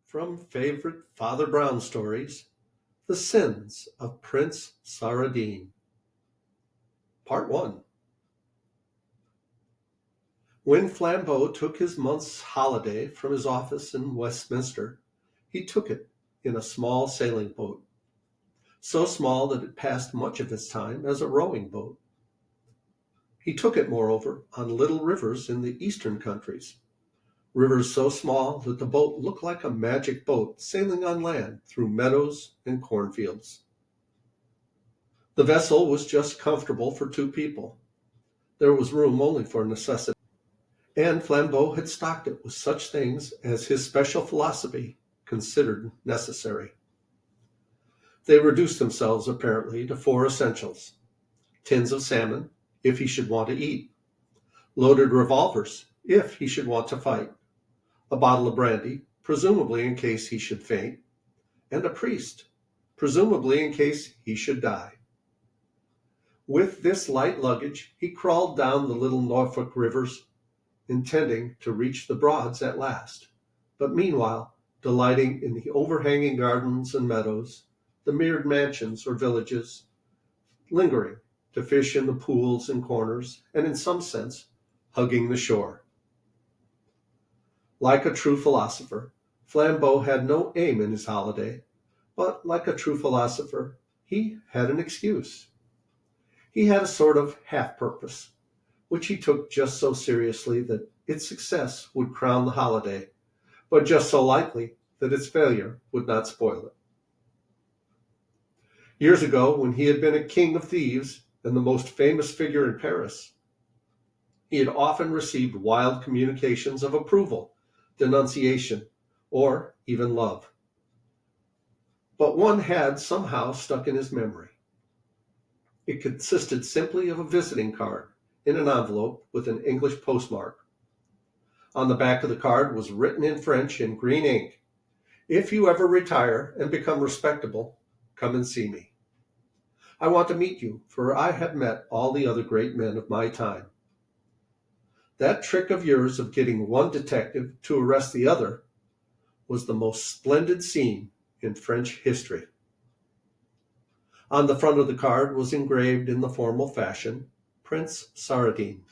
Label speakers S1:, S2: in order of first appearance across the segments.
S1: From favorite Father Brown stories, The Sins of Prince Saradine. Part 1. When Flambeau took his month's holiday from his office in Westminster, he took it in a small sailing boat, so small that it passed much of its time as a rowing boat. He took it, moreover, on little rivers in the eastern countries, rivers so small that the boat looked like a magic boat sailing on land through meadows and cornfields. The vessel was just comfortable for two people. There was room only for necessity, and Flambeau had stocked it with such things as his special philosophy considered necessary. They reduced themselves, apparently, to four essentials: tins of salmon, if he should want to eat; loaded revolvers, if he should want to fight; a bottle of brandy, presumably in case he should faint; and a priest, presumably in case he should die. With this light luggage he crawled down the little Norfolk rivers, intending to reach the Broads at last, but meanwhile delighting in the overhanging gardens and meadows, the mirrored mansions or villages, lingering to fish in the pools and corners, and in some sense hugging the shore. Like a true philosopher, Flambeau had no aim in his holiday, but like a true philosopher, he had an excuse. He had a sort of half-purpose, which he took just so seriously that its success would crown the holiday, but just so lightly that its failure would not spoil it. Years ago, when he had been a king of thieves and the most famous figure in Paris, he had often received wild communications of approval, denunciation, or even love. But one had somehow stuck in his memory. It consisted simply of a visiting card in an envelope with an English postmark. On the back of the card was written in French in green ink, "If you ever retire and become respectable, come and see me. I want to meet you, for I have met all the other great men of my time." That trick of yours of getting one detective to arrest the other was the most splendid scene in French history. On the front of the card was engraved in the formal fashion, Prince Saradine,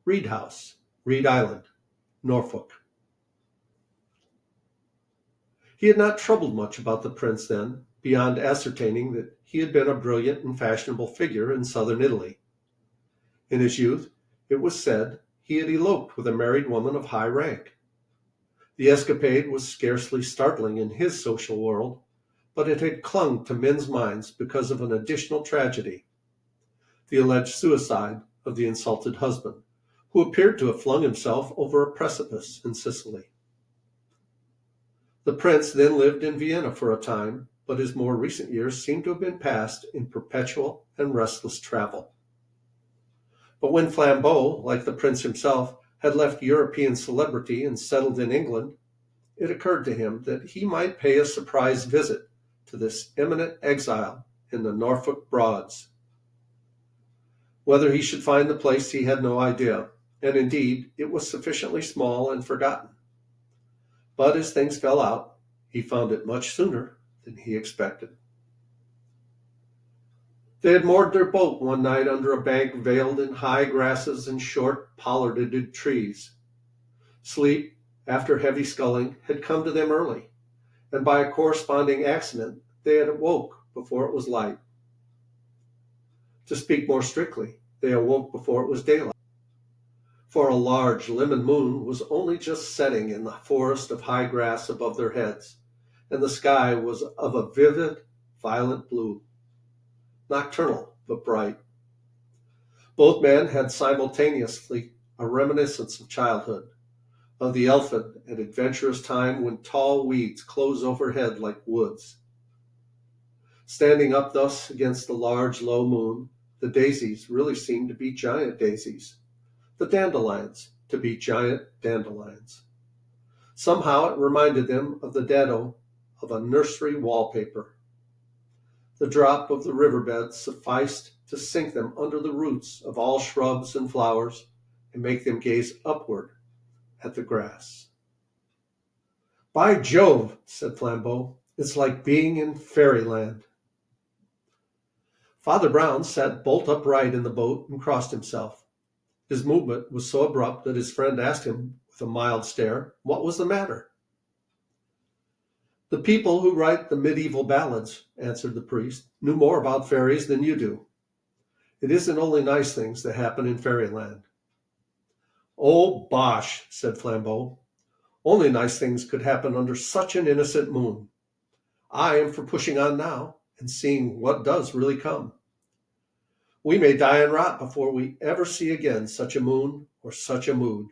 S1: Reed House, Reed Island, Norfolk. He had not troubled much about the prince then, beyond ascertaining that he had been a brilliant and fashionable figure in southern Italy. In his youth, it was said, he had eloped with a married woman of high rank. The escapade was scarcely startling in his social world, but it had clung to men's minds because of an additional tragedy: the alleged suicide of the insulted husband, who appeared to have flung himself over a precipice in Sicily. The prince then lived in Vienna for a time, but his more recent years seem to have been passed in perpetual and restless travel. But when Flambeau, like the prince himself, had left European celebrity and settled in England, it occurred to him that he might pay a surprise visit to this eminent exile in the Norfolk Broads. Whether he should find the place he had no idea, and indeed it was sufficiently small and forgotten. But as things fell out, he found it much sooner than he expected. They had moored their boat one night under a bank veiled in high grasses and short, pollarded trees. Sleep, after heavy sculling, had come to them early, and by a corresponding accident they had awoke before it was light. To speak more strictly, they awoke before it was daylight, for a large lemon moon was only just setting in the forest of high grass above their heads, and the sky was of a vivid, violet blue, nocturnal but bright. Both men had simultaneously a reminiscence of childhood, of the elfin and adventurous time when tall weeds close overhead like woods. Standing up thus against the large, low moon, the daisies really seemed to be giant daisies, the dandelions to be giant dandelions. Somehow it reminded them of the dado of a nursery wallpaper. The drop of the riverbed sufficed to sink them under the roots of all shrubs and flowers and make them gaze upward at the grass. By Jove, said Flambeau, it's like being in fairyland. Father Brown sat bolt upright in the boat and crossed himself. His movement was so abrupt that his friend asked him, with a mild stare, what was the matter. The people who write the medieval ballads, answered the priest, knew more about fairies than you do. It isn't only nice things that happen in fairyland. Oh, bosh, said Flambeau. Only nice things could happen under such an innocent moon. I am for pushing on now and seeing what does really come. We may die and rot before we ever see again such a moon or such a mood.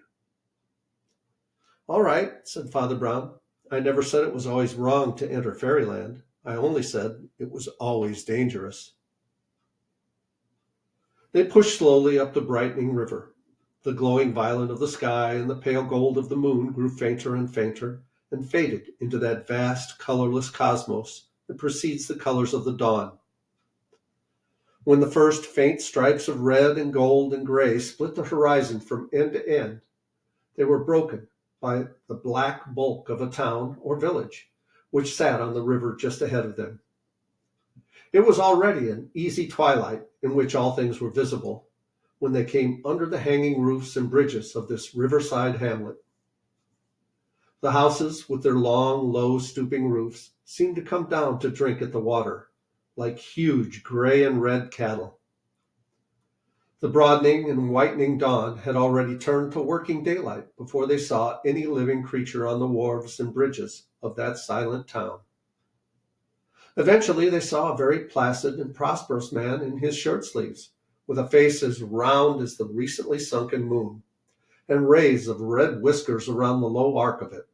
S1: All right, said Father Brown. I never said it was always wrong to enter fairyland. I only said it was always dangerous. They pushed slowly up the brightening river. The glowing violet of the sky and the pale gold of the moon grew fainter and fainter and faded into that vast, colorless cosmos that precedes the colors of the dawn. When the first faint stripes of red and gold and gray split the horizon from end to end, they were broken by the black bulk of a town or village, which sat on the river just ahead of them. It was already an easy twilight in which all things were visible, when they came under the hanging roofs and bridges of this riverside hamlet. The houses, with their long, low, stooping roofs, seemed to come down to drink at the water, like huge gray and red cattle. The broadening and whitening dawn had already turned to working daylight before they saw any living creature on the wharves and bridges of that silent town. Eventually they saw a very placid and prosperous man in his shirt sleeves, with a face as round as the recently sunken moon, and rays of red whiskers around the low arc of it,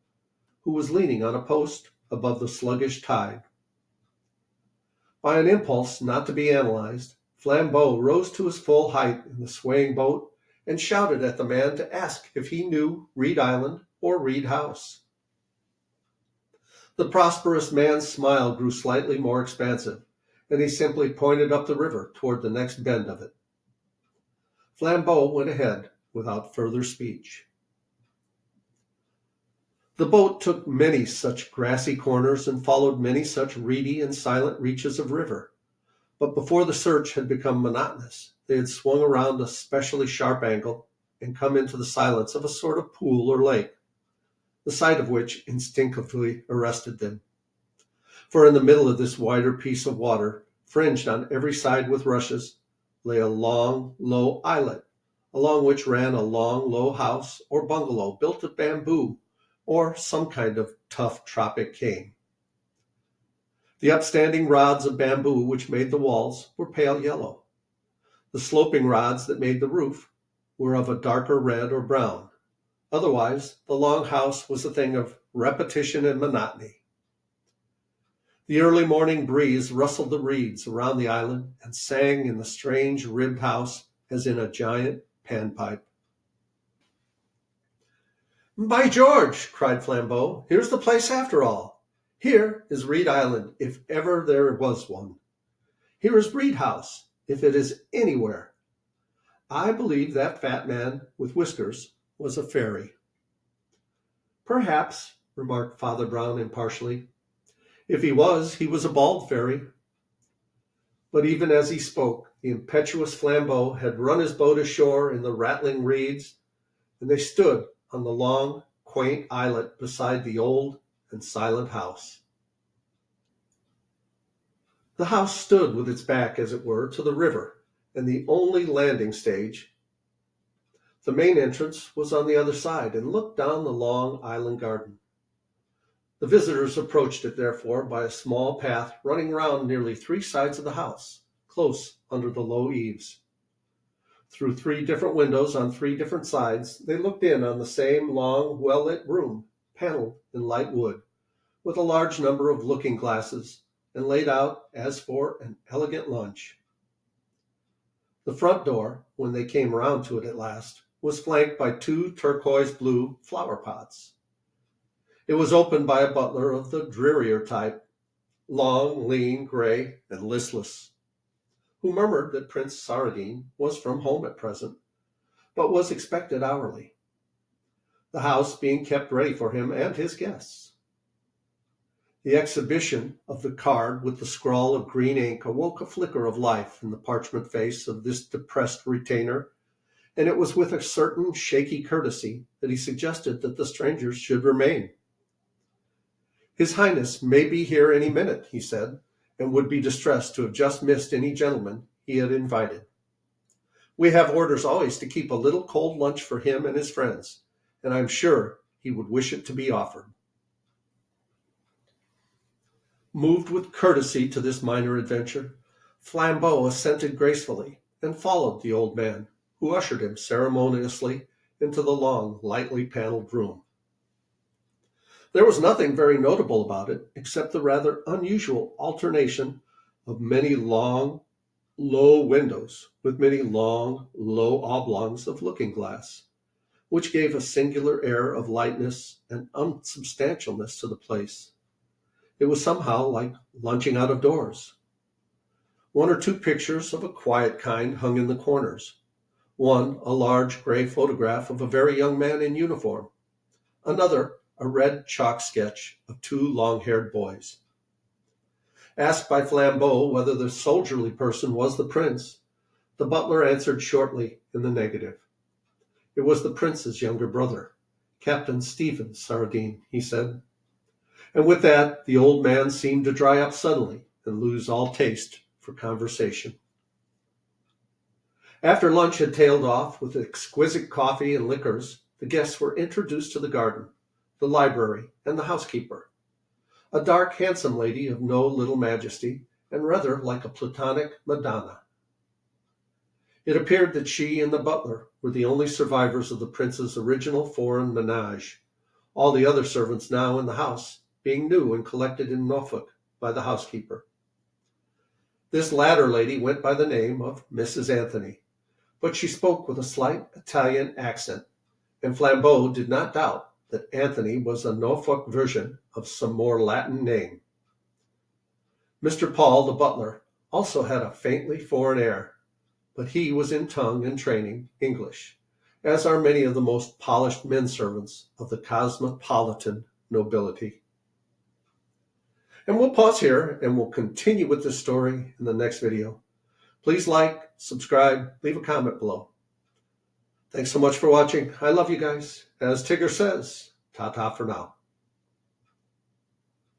S1: who was leaning on a post above the sluggish tide. By an impulse not to be analyzed, Flambeau rose to his full height in the swaying boat and shouted at the man to ask if he knew Reed Island or Reed House. The prosperous man's smile grew slightly more expansive, and he simply pointed up the river toward the next bend of it. Flambeau went ahead without further speech. The boat took many such grassy corners and followed many such reedy and silent reaches of river. But before the search had become monotonous, they had swung around a specially sharp angle and come into the silence of a sort of pool or lake, the sight of which instinctively arrested them. For in the middle of this wider piece of water, fringed on every side with rushes, lay a long, low islet, along which ran a long, low house or bungalow built of bamboo or some kind of tough tropic cane. The upstanding rods of bamboo which made the walls were pale yellow. The sloping rods that made the roof were of a darker red or brown. Otherwise, the long house was a thing of repetition and monotony. The early morning breeze rustled the reeds around the island and sang in the strange ribbed house as in a giant panpipe. By George, cried Flambeau, here's the place after all. Here is Reed Island, if ever there was one. Here is Reed House, if it is anywhere. I believe that fat man with whiskers was a fairy. Perhaps, remarked Father Brown impartially. If he was a bald fairy. But even as he spoke, the impetuous Flambeau had run his boat ashore in the rattling reeds, and they stood on the long, quaint islet beside the old and silent house. The house stood with its back, as it were, to the river, and the only landing stage. The main entrance was on the other side and looked down the long island garden. The visitors approached it, therefore, by a small path running round nearly 3 sides of the house, close under the low eaves. Through 3 different windows on 3 different sides, they looked in on the same long, well-lit room, paneled in light wood, with a large number of looking-glasses, and laid out as for an elegant lunch. The front door, when they came round to it at last, was flanked by 2 turquoise-blue flower-pots. It was opened by a butler of the drearier type, long, lean, gray, and listless, who murmured that Prince Saradine was from home at present, but was expected hourly, the house being kept ready for him and his guests. The exhibition of the card with the scrawl of green ink awoke a flicker of life in the parchment face of this depressed retainer, and it was with a certain shaky courtesy that he suggested that the strangers should remain. His Highness may be here any minute, he said, and would be distressed to have just missed any gentleman he had invited. We have orders always to keep a little cold lunch for him and his friends, and I'm sure he would wish it to be offered. Moved with courtesy to this minor adventure, Flambeau assented gracefully and followed the old man, who ushered him ceremoniously into the long, lightly paneled room. There was nothing very notable about it, except the rather unusual alternation of many long, low windows with many long, low oblongs of looking-glass, which gave a singular air of lightness and unsubstantialness to the place. It was somehow like lunching out of doors. One or two pictures of a quiet kind hung in the corners. One, a large gray photograph of a very young man in uniform. Another, a red chalk sketch of two long-haired boys. Asked by Flambeau whether the soldierly person was the prince, the butler answered shortly in the negative. It was the prince's younger brother, Captain Stephen Saradine, he said. And with that, the old man seemed to dry up suddenly and lose all taste for conversation. After lunch had tailed off with exquisite coffee and liquors, the guests were introduced to the garden, the library, and the housekeeper, a dark, handsome lady of no little majesty, and rather like a Platonic Madonna. It appeared that she and the butler were the only survivors of the prince's original foreign menage, all the other servants now in the house being new and collected in Norfolk by the housekeeper. This latter lady went by the name of Mrs. Anthony, but she spoke with a slight Italian accent, and Flambeau did not doubt that Anthony was a Norfolk version of some more Latin name. Mr. Paul, the butler, also had a faintly foreign air, but he was in tongue and training English, as are many of the most polished men servants of the cosmopolitan nobility. And we'll pause here and we'll continue with this story in the next video. Please like, subscribe, leave a comment below. Thanks so much for watching. I love you guys. As Tigger says, ta-ta for now.